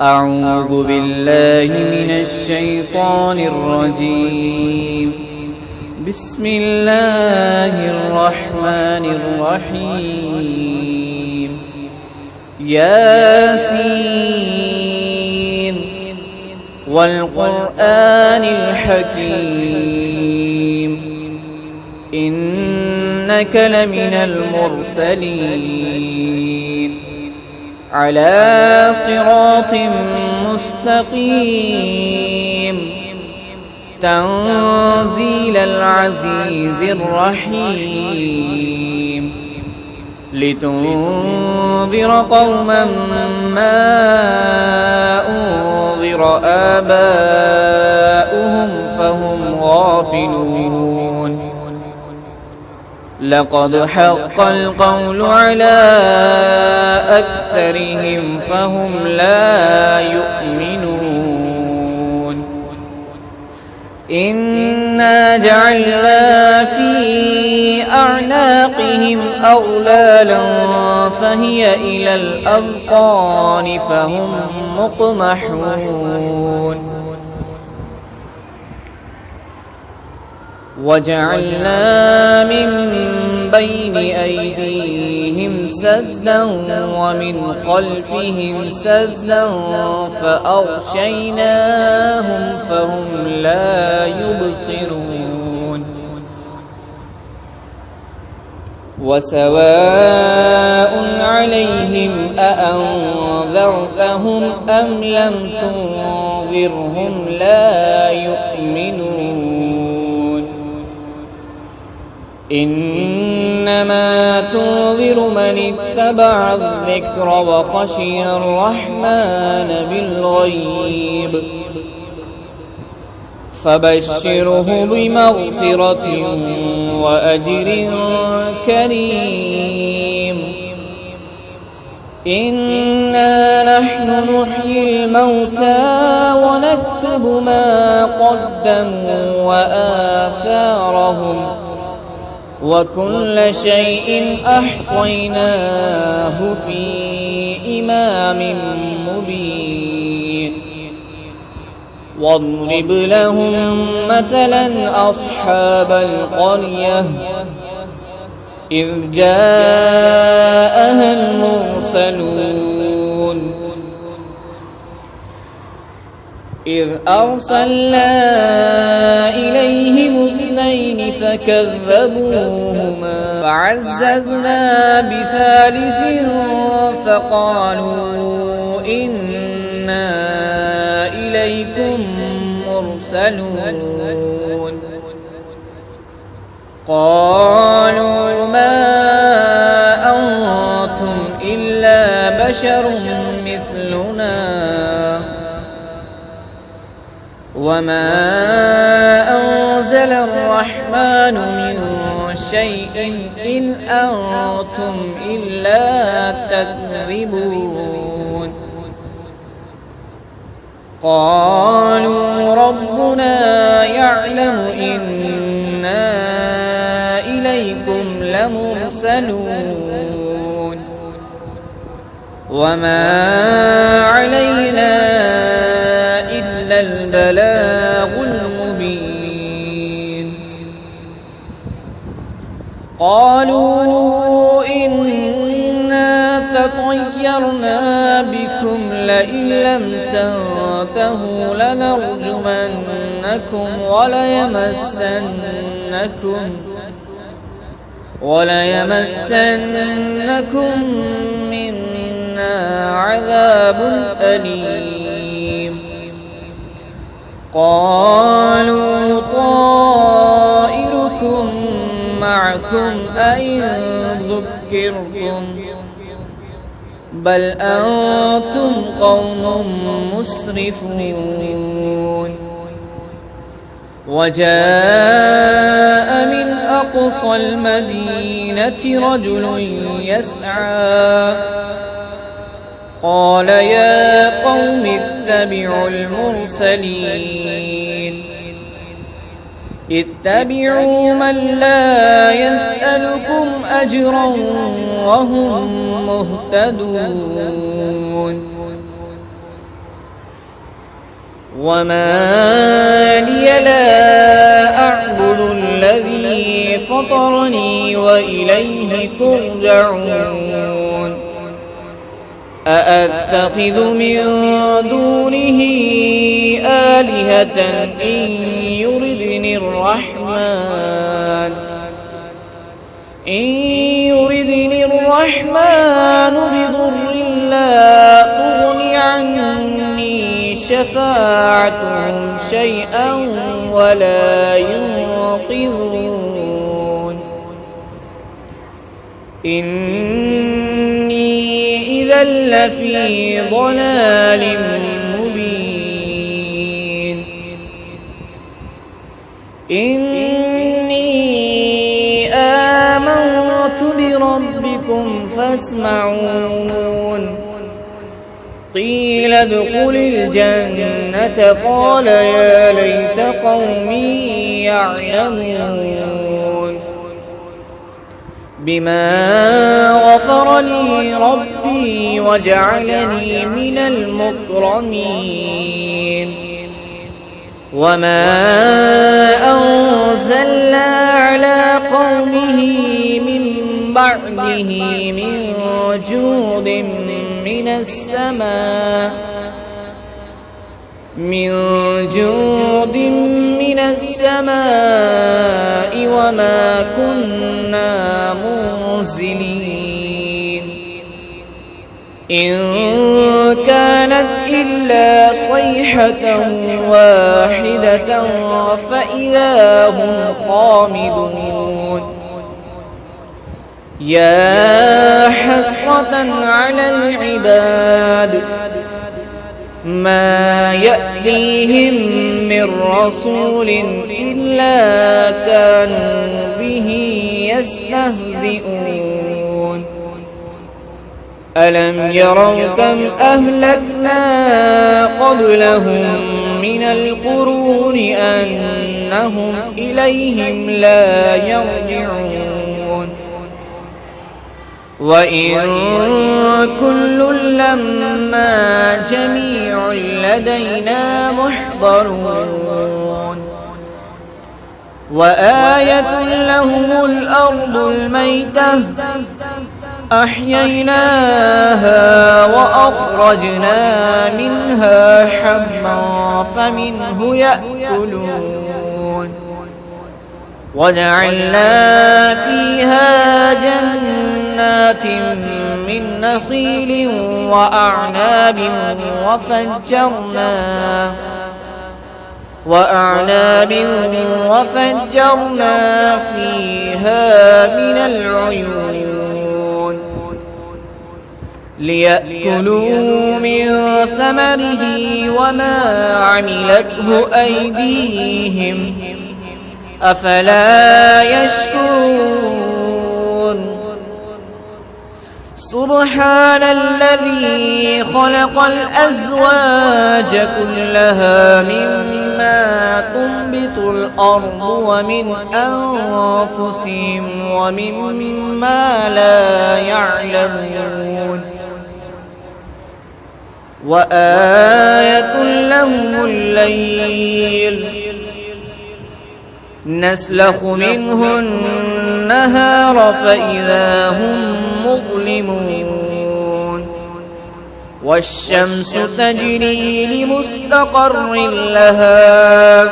أعوذ بالله من الشيطان الرجيم. بسم الله الرحمن الرحيم. ياسين والقرآن الحكيم إنك لمن المرسلين على صراط مستقيم تنزيل العزيز الرحيم لتنذر قوما ما أنذر آباؤهم فهم غافلون. لقد حق القول على أكثرهم فهم لا يؤمنون. إنا جعلنا في أعناقهم أغلالا فهي إلى الأذقان فهم مقمحون. وجعلنا من بين أيديهم سدا ومن خلفهم سدا فأغشيناهم فهم لا يبصرون. وسواء عليهم أأنذرتهم أم لم تنذرهم لا يؤمنون. إنما تنذر من اتبع الذكر وخشي الرحمن بالغيب فبشره بمغفرة وأجر كريم. إنا نحن نحيي الموتى ونكتب ما قدموا وآثارهم وكل شيء أحصيناه في إمام مبين. واضرب لهم مثلا أصحاب القرية إذ جاءها المرسلون إذ أرسلنا إليهم اثنين فكذبوهما فعززنا بثالث فقالوا إنا إليكم مرسلون. قالوا ما أنتم إلا بشر مثلنا وما أنزل الرحمن من شيء إن أنتم إلا تكذبون. قالوا ربنا يعلم إنا إليكم لمرسلون وما علينا البلاغ المبين. قالوا إنا تطيرنا بكم لئن لم تنتهوا لنرجمنكم وليمسنكم منا عذاب أليم. قالوا طائركم معكم أئن ذكرتم بل أنتم قوم مسرفون. وجاء من أقصى المدينة رجل يسعى قال يا قوم اتبعوا المرسلين اتبعوا من لا يسألكم أجرا وهم مهتدون. وما لي لا أعبد الذي فطرني وإليه ترجعون أأتخذ من دونه آلهة إن يردني الرحمن بضر لا تغن عني شفاعتهم شيئا ولا ينقذون إني إذا لفي ضلال مبين إني آمنت بربكم فاسمعون قيل ادخل الجنة قال يا ليت قومي يعلمون بما غفر لي ربي وجعلني من المكرمين وما أنزلنا على قومه من بعده من جود من السماء وما كنا منزلين إن كانت إلا صيحة واحدة فإذا هم خامدون يا حسرة على العباد ما يأتيهم من رسول إلا كانوا به يستهزئون ألم يروا كم أهلكنا قبلهم من القرون أنهم إليهم لا يرجعون وإن كل لما جميع لدينا محضرون وآية لهم الأرض الميتة أحييناها وأخرجنا منها حبا فمنه يأكلون وجعلنا فيها جنات من نخيل وأعناب وفجرنا فيها من العيون ليأكلوا من ثمره وما عملته أيديهم أفلا يشكرون سبحان الذي خلق الأزواج كلها مما تنبت الأرض ومن أنفسهم ومما لا يعلمون وآية لهم الليل نسلخ منه النهار فإذا هم مظلمون والشمس تجري لمستقر لها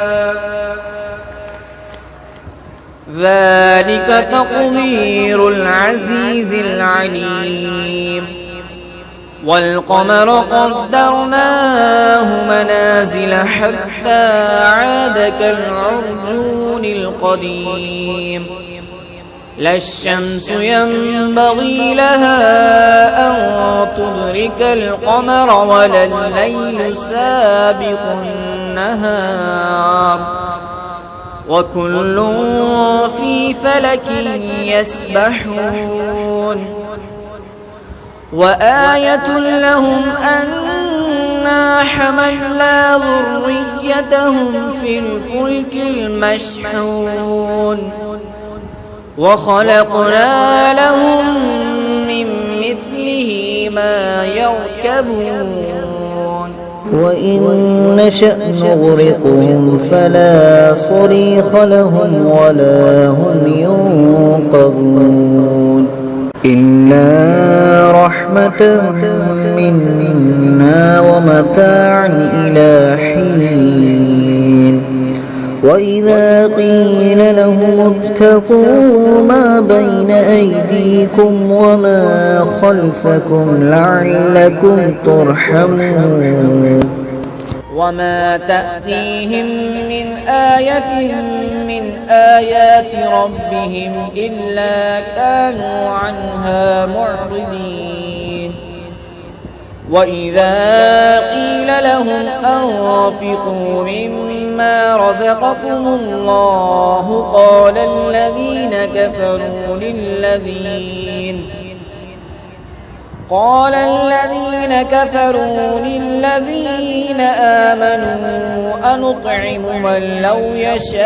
ذلك تقدير العزيز العليم والقمر قدرناه منازل حتى عاد كالعرجون القديم لا الشمس ينبغي لها أن تدرك القمر ولا الليل سابق النهار وكل في فلك يسبحون وآية لهم أنا حملنا ذريتهم في الفلك المشحون وخلقنا لهم من مثله ما يركبون وإن نشأ نغرقهم فلا صريخ لهم ولا هم ينقذون إلا رحمة منا ومتاعا إلى حين وإذا قيل لهم اتقوا ما بين أيديكم وما خلفكم لعلكم ترحمون وما تأتيهم من آية من آيات ربهم إلا كانوا عنها معرضين وإذا قيل لهم أنفقوا مما رزقكم الله قال الذين كفروا للذين آمنوا أنطعم من لو يشاء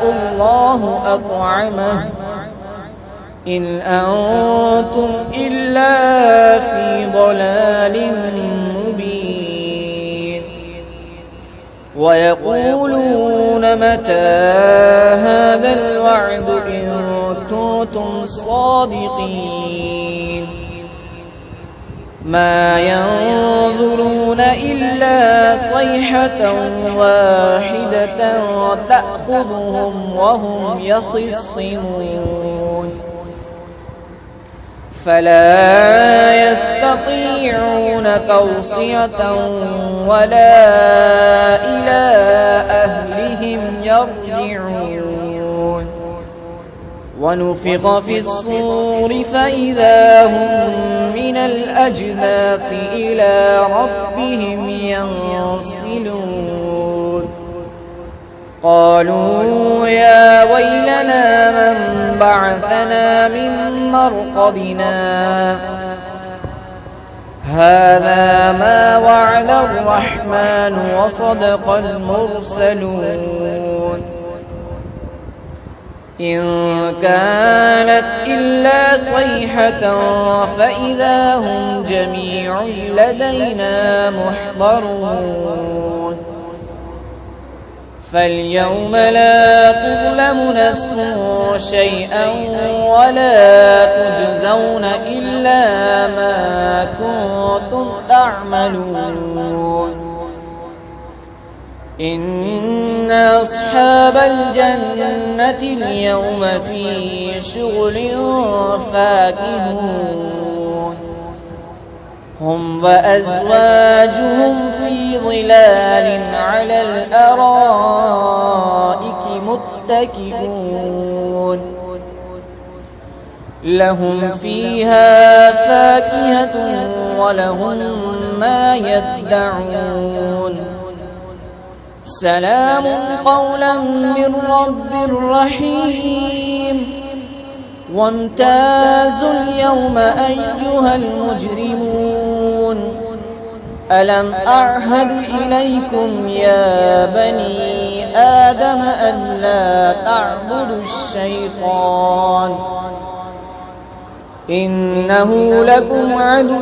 الله أطعمه إن أنتم إلا في ضلال مبين ويقولون متى هذا الوعد إن كنتم صادقين ما ينظرون إلا صيحة واحدة تأخذهم وهم يخصمون فلا يستطيعون توصية ولا إلى أهلهم يرجعون ونفخ في الصور فإذا هم من الأجداث إلى ربهم ينسلون قالوا يا ويلنا من بعثنا من مرقدنا هذا ما وعد الرحمن وصدق المرسلون إن كانت إلا صيحة فإذا هم جميع لدينا محضرون فاليوم لا تظلم نفس شيئا ولا تجزون إلا ما كنتم تعملون إن أصحاب الجنة اليوم في شغل فاكهون هم وأزواجهم في ظلال على الأرائك متكئون لهم فيها فاكهة ولهم ما يدعون سلام قولا من رب رحيم وامتازوا اليوم أيها المجرمون ألم أعهد إليكم يا بني آدم ألا تعبدوا الشيطان إنه لكم عدو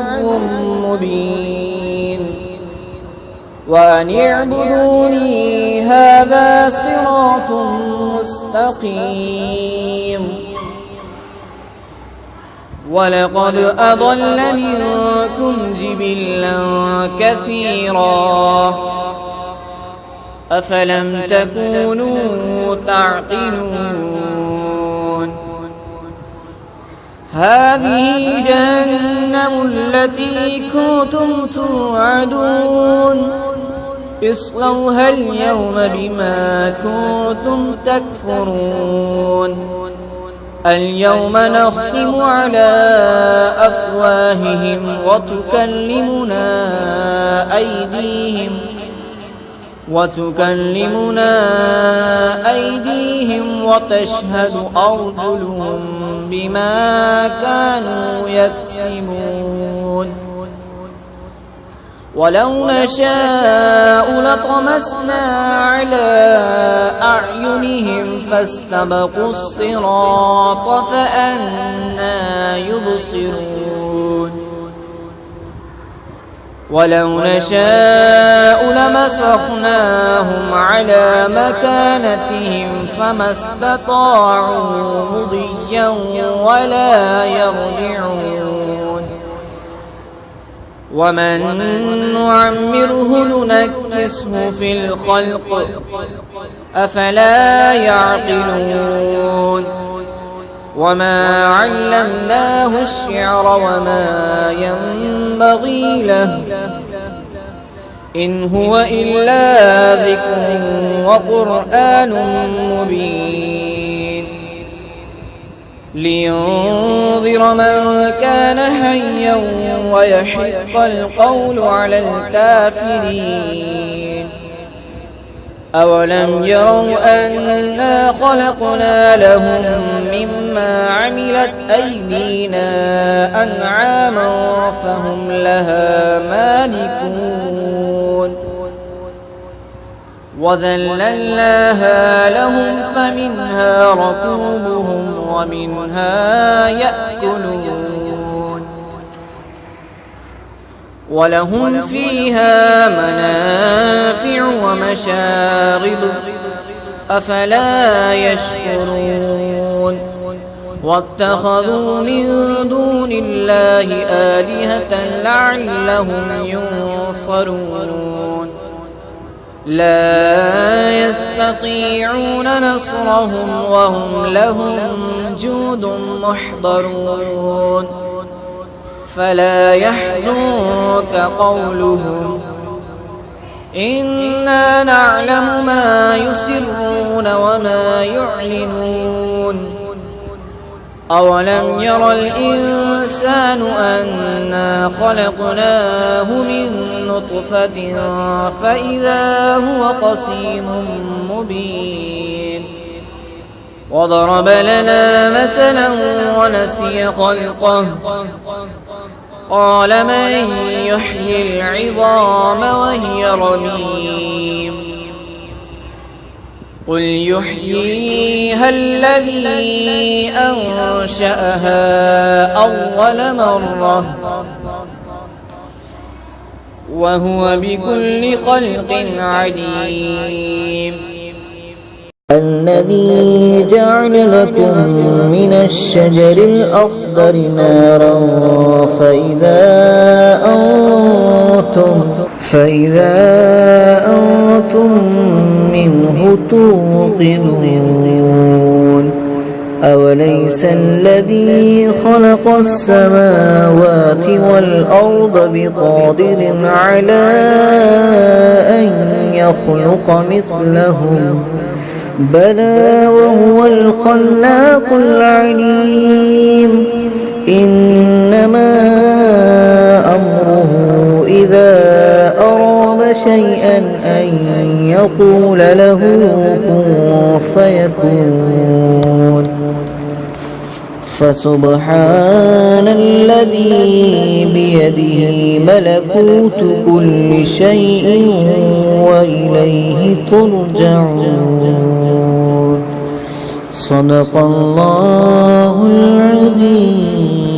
مبين وأن اعبدوني هذا صراط مستقيم ولقد أضل منكم جبلا كثيرا أفلم تكونوا تعقلون هذه جهنم التي كنتم توعدون اصلوها اليوم بما كنتم تكفرون اليوم نختم على أفواههم وتكلمنا أيديهم وتشهد أرجلهم بما كانوا يكسبون ولو نشاء لطمسنا على أعينهم فاستبقوا الصراط فأنى يبصرون ولو نشاء لمسخناهم على مكانتهم فما استطاعوا مضيا ولا يرجعون ومن نعمره ننكسه في الخلق أفلا يعقلون وما علمناه الشعر وما ينبغي له إن هو إلا ذكر وقرآن مبين لينذر من كان حيا ويحق القول على الكافرين أولم يروا أنا خلقنا لهم مما عملت أيدينا أنعاما فهم لها مالكون وذللناها لهم فمنها ركوبهم ومنها يأكلون ولهم فيها منافع ومشارب أفلا يشكرون واتخذوا من دون الله آلهة لعلهم ينصرون لا يستطيعون نصرهم وهم لهم جند محضرون فلا يحزنك قولهم إنا نعلم ما يسرون وما يعلنون أولم ير الإنسان أنا خلقناه من نطفة فإذا هو خصيم مبين وضرب لنا مثلا ونسي خلقه قال من يحيي العظام وهي رميم قل يحييها الذي أنشأها أول مرة وهو بكل خلق عليم الذي جعل لكم من الشجر الأخضر نارا فإذا أنتم منه توقدون أوليس الذي خلق السماوات والأرض بقادر على أن يخلق مثلهم بلى وهو الخلاق العليم إنما أمره إذا أراد شيئا أن يقول له كن فيكون فسبحان الذي بيده ملكوت كل شيء وإليه ترجعون صدق الله العظيم.